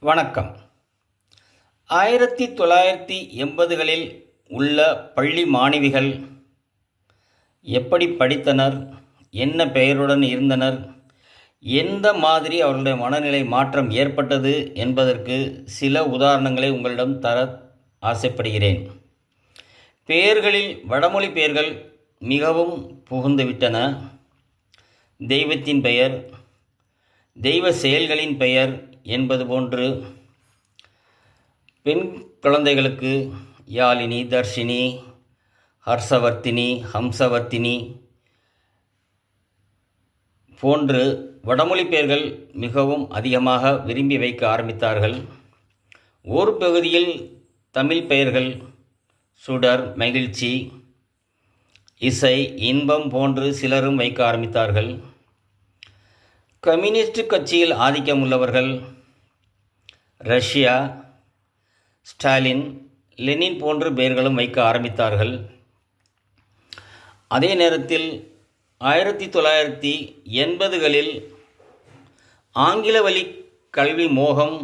வணக்கம். 1980களில் உள்ள பள்ளி மாணவிகள் எப்படி படித்தனர், என்ன பெயருடன் இருந்தனர், எந்த மாதிரி அவர்களுடைய மனநிலை மாற்றம் ஏற்பட்டது என்பதற்கு சில உதாரணங்களை உங்களிடம் தர ஆசைப்படுகிறேன். பெயர்களில் வடமொழி பெயர்கள் மிகவும் புகுந்துவிட்டன. தெய்வத்தின் பெயர், தெய்வ செயல்களின் பெயர் என்பது போன்று பெண் குழந்தைகளுக்கு யாழினி, தர்ஷினி, ஹர்ஷவர்த்தினி, ஹம்சவர்த்தினி போன்று வடமொழி பெயர்கள் மிகவும் அதிகமாக விரும்பி வைக்க ஆரம்பித்தார்கள். ஒரு பகுதியில் தமிழ் பெயர்கள் சுடர், மகிழ்ச்சி, இசை, இன்பம் போன்று சிலரும் வைக்க ஆரம்பித்தார்கள். கம்யூனிஸ்ட் கட்சியில் ஆதிக்கம் உள்ளவர்கள் ரஷ்யா, ஸ்டாலின், லெனின் போன்ற பெயர்களும் வைக்க ஆரம்பித்தார்கள். அதே நேரத்தில் 1980களில் ஆங்கில வழி கல்வி மோகம்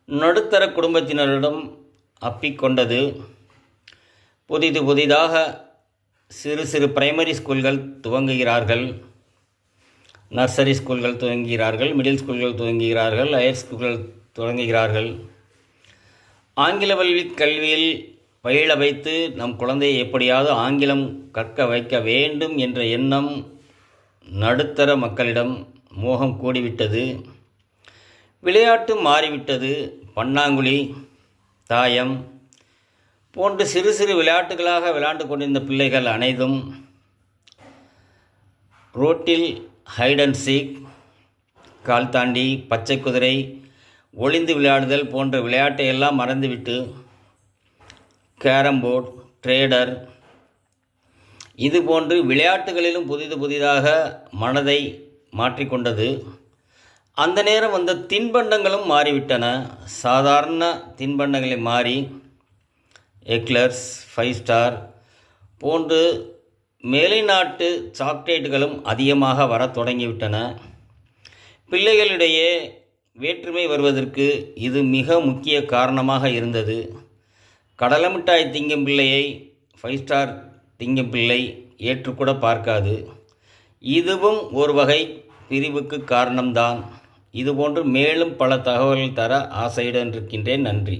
நடுத்தர குடும்பத்தினரிடம் அப்பிக்கொண்டது. புதிதாக சிறு சிறு பிரைமரி ஸ்கூல்கள் துவங்குகிறார்கள், நர்சரி ஸ்கூல்கள் துவங்குகிறார்கள், மிடில் ஸ்கூல்கள் துவங்குகிறார்கள், ஹையர் ஸ்கூல்கள் தொடங்குகிறார்கள். ஆங்கில வழி கல்வியில் பயில வைத்து நம் குழந்தையை எப்படியாவது ஆங்கிலம் கற்க வைக்க வேண்டும் என்ற எண்ணம் நடுத்தர மக்களிடம் மோகம் கூடிவிட்டது. விளையாட்டு மாறிவிட்டது. பன்னாங்குழி, தாயம் போன்று சிறு சிறு விளையாட்டுகளாக விளையாண்டு கொண்டிருந்த பிள்ளைகள் அனைத்தும் ரோட்டில் ஹைட் அண்ட் சீக், கால் தாண்டி, பச்சை குதிரை, ஒளிந்து விளையாடுதல் போன்ற விளையாட்டை எல்லாம் மறந்துவிட்டு கேரம் போர்டு, ட்ரேடர் இது போன்று விளையாட்டுகளிலும் புதிதாக மனதை மாற்றிக்கொண்டது. அந்த நேரம் வந்த தின்பண்டங்களும் மாறிவிட்டன. சாதாரண தின்பண்டங்களை மாறி எக்லர்ஸ், 5 ஸ்டார் போன்று மேலைநாட்டு சாக்லேட்டுகளும் அதிகமாக வர தொடங்கிவிட்டன. பிள்ளைகளிடையே வேற்றுமை வருவதற்கு இது மிக முக்கிய காரணமாக இருந்தது. கடலை மிட்டாய் திங்கும் பிள்ளையை 5 ஸ்டார் திங்கும் பிள்ளை ஏற்றுக்கூட பார்க்காது. இதுவும் ஒரு வகை பிரிவுக்கு காரணம்தான். இதுபோன்று மேலும் பல தகவல்கள் தர ஆசையுடன் இருக்கின்றேன். நன்றி.